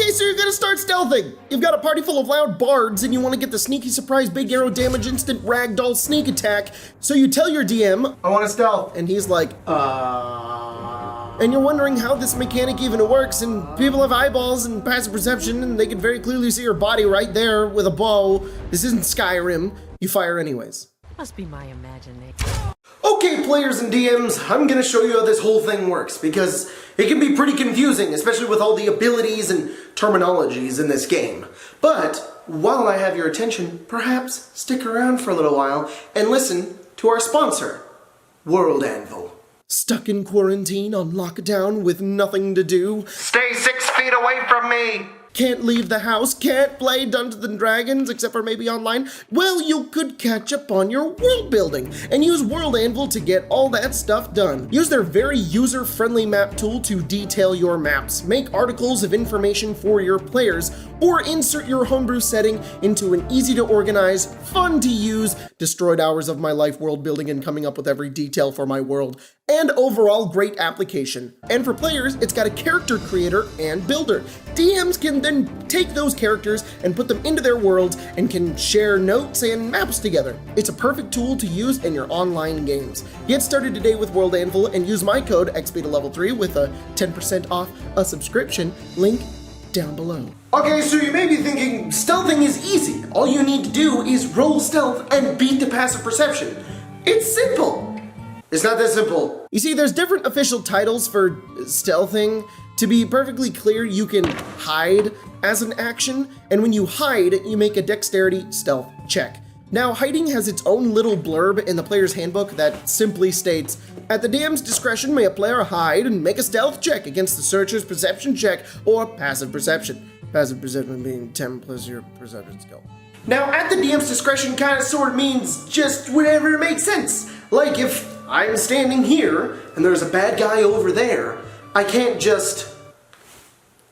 Okay, so you're gonna start stealthing. You've got a party full of loud bards and you wanna get the sneaky surprise big arrow damage instant ragdoll sneak attack. So you tell your DM, I wanna stealth. And he's like, And you're wondering how this mechanic even works, and people have eyeballs and passive perception and they can very clearly see your body right there with a bow. This isn't Skyrim. You fire anyways. Must be my imagination. Okay, players and DMs, I'm gonna show you how this whole thing works, because it can be pretty confusing, especially with all the abilities and terminologies in this game. But, while I have your attention, perhaps stick around for a little while and listen to our sponsor, World Anvil. Stuck in quarantine on lockdown with nothing to do? Stay 6 feet away from me! Can't leave the house, can't play Dungeons & Dragons except for maybe online? Well, you could catch up on your world building and use World Anvil to get all that stuff done. Use their very user-friendly map tool to detail your maps, make articles of information for your players, or insert your homebrew setting into an easy-to-organize, fun-to-use, destroyed hours of my life world building and coming up with every detail for my world, and overall great application. And for players, it's got a character creator and builder. DMs can then take those characters and put them into their worlds and can share notes and maps together. It's a perfect tool to use in your online games. Get started today with World Anvil and use my code XP2Level3 with a 10% off a subscription, link down below. Okay, so you may be thinking, stealthing is easy. All you need to do is roll stealth and beat the passive perception. It's simple. It's not that simple. You see, there's different official titles for stealthing. To be perfectly clear, you can hide as an action, and when you hide, you make a dexterity stealth check. Now, hiding has its own little blurb in the player's handbook that simply states, at the DM's discretion may a player hide and make a stealth check against the searcher's perception check or passive perception. Passive perception being 10 plus your perception skill. Now, at the DM's discretion kind of sort of means just whatever makes sense. Like if I'm standing here and there's a bad guy over there, I can't just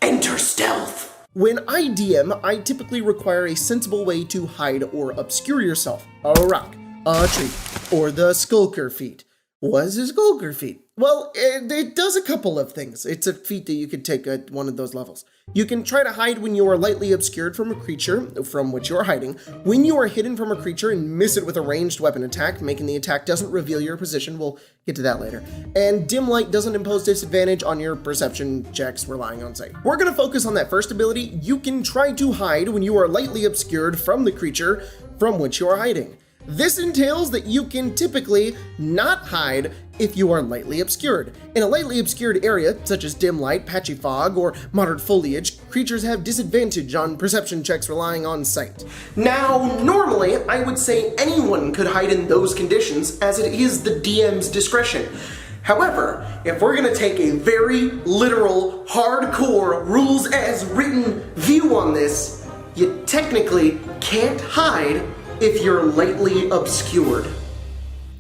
enter stealth. When I DM, I typically require a sensible way to hide or obscure yourself. A rock, a tree, or the skulker feat. What is a skulker feat? Well, it does a couple of things. It's a feat that you can take at one of those levels. You can try to hide when you are lightly obscured from a creature from which you are hiding, when you are hidden from a creature and miss it with a ranged weapon attack, making the attack doesn't reveal your position. We'll get to that later. And dim light doesn't impose disadvantage on your perception checks relying on sight. We're going to focus on that first ability. You can try to hide when you are lightly obscured from the creature from which you are hiding. This entails that you can typically not hide if you are lightly obscured. In a lightly obscured area, such as dim light, patchy fog, or moderate foliage, creatures have disadvantage on perception checks relying on sight. Now, normally, I would say anyone could hide in those conditions, as it is the DM's discretion. However, if we're gonna take a very literal, hardcore, rules as written view on this, you technically can't hide if you're lightly obscured.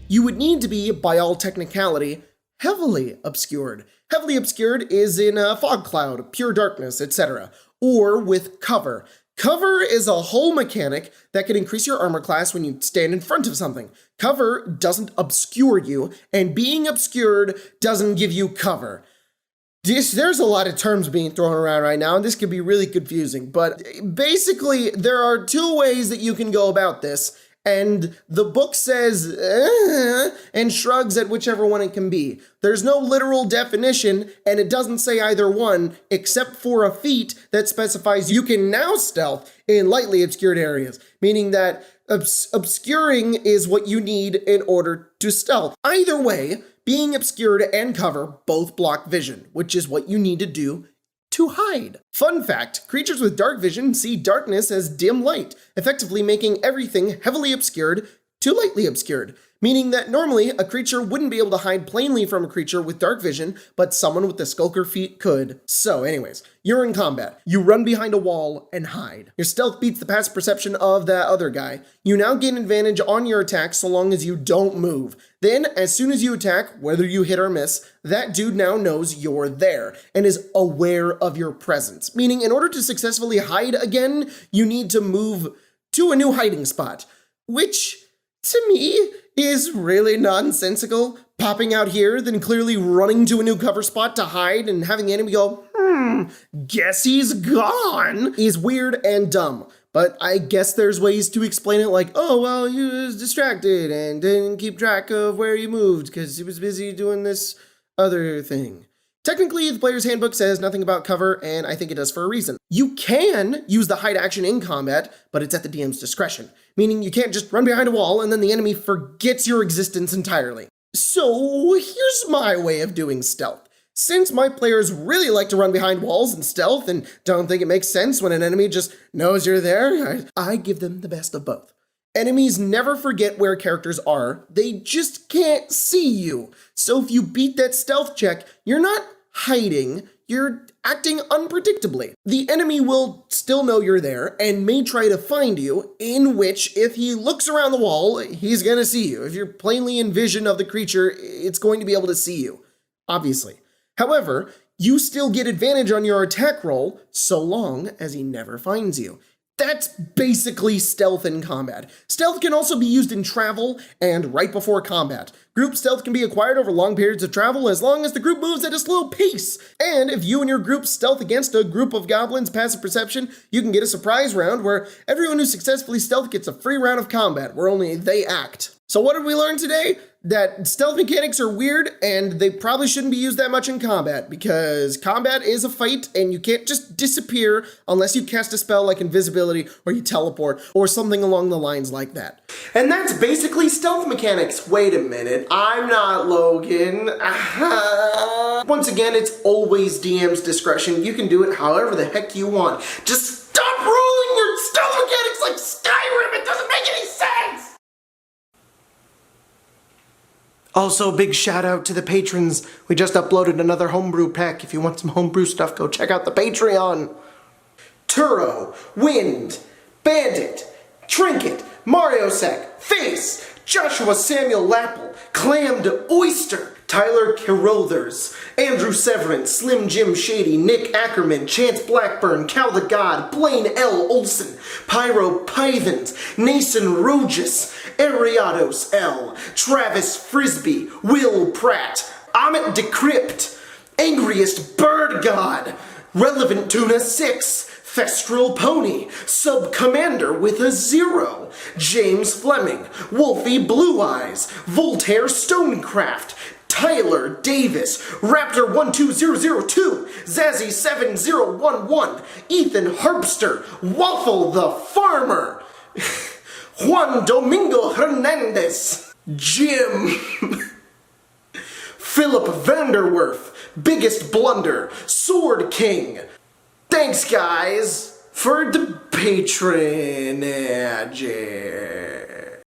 You would need to be, by all technicality, heavily obscured. Heavily obscured is in a fog cloud, pure darkness, etc. Or with cover. Cover is a whole mechanic that can increase your armor class when you stand in front of something. Cover doesn't obscure you, and being obscured doesn't give you cover. There's a lot of terms being thrown around right now, and this can be really confusing, but basically there are two ways that you can go about this, and the book says, and shrugs at whichever one it can be. There's no literal definition, and it doesn't say either one, except for a feat that specifies you can now stealth in lightly obscured areas, meaning that obscuring is what you need in order to stealth. Either way, being obscured and cover both block vision, which is what you need to do to hide. Fun fact, creatures with dark vision see darkness as dim light, effectively making everything heavily obscured to lightly obscured, meaning that normally a creature wouldn't be able to hide plainly from a creature with dark vision, but someone with the skulker feat could. So anyways, you're in combat. You run behind a wall and hide. Your stealth beats the passive perception of that other guy. You now gain advantage on your attack so long as you don't move. Then, as soon as you attack, whether you hit or miss, that dude now knows you're there and is aware of your presence. Meaning, in order to successfully hide again, you need to move to a new hiding spot, which, to me, is really nonsensical. Popping out here, then clearly running to a new cover spot to hide and having the enemy go, guess he's gone, is weird and dumb. But I guess there's ways to explain it like, oh, well, he was distracted and didn't keep track of where he moved because he was busy doing this other thing. Technically, the player's handbook says nothing about cover, and I think it does for a reason. You can use the hide action in combat, but it's at the DM's discretion, meaning you can't just run behind a wall and then the enemy forgets your existence entirely. So here's my way of doing stealth. Since my players really like to run behind walls and stealth and don't think it makes sense when an enemy just knows you're there, I give them the best of both. Enemies never forget where characters are, they just can't see you. So if you beat that stealth check, you're not hiding, you're acting unpredictably. The enemy will still know you're there and may try to find you, in which if he looks around the wall, he's gonna see you. If you're plainly in vision of the creature, it's going to be able to see you, obviously. However, you still get advantage on your attack roll so long as he never finds you. That's basically stealth in combat. Stealth can also be used in travel and right before combat. Group stealth can be acquired over long periods of travel as long as the group moves at a slow pace. And if you and your group stealth against a group of goblins passive perception, you can get a surprise round where everyone who successfully stealth gets a free round of combat where only they act. So what did we learn today? That stealth mechanics are weird and they probably shouldn't be used that much in combat because combat is a fight and you can't just disappear unless you cast a spell like invisibility or you teleport or something along the lines like that. And that's basically stealth mechanics. Wait a minute, I'm not Logan. Once again, it's always DM's discretion. You can do it however the heck you want. Just stop ruling your stealth mechanics like Skyrim. It doesn't make any sense. Also, big shout out to the patrons. We just uploaded another homebrew pack. If you want some homebrew stuff, go check out the Patreon. Turo, Wind, Bandit, Trinket, Mario Sack, Face, Joshua Samuel Lapple, Clammed Oyster, Tyler Carothers, Andrew Severin, Slim Jim Shady, Nick Ackerman, Chance Blackburn, Cal the God, Blaine L. Olson, Pyro Pythons, Nason Rogus, Ariados L, Travis Frisbee, Will Pratt, Amit Decrypt, Angriest Bird God, Relevant Tuna 6, Thestral Pony, Sub-Commander with a 0, James Fleming, Wolfie Blue Eyes, Voltaire Stonecraft, Tyler Davis, Raptor12002, Zazzy7011, Ethan Harpster, Waffle the Farmer, Juan Domingo Hernandez, Jim, Philip Vanderwerf, Biggest Blunder, Sword King. Thanks, guys, for the patronage.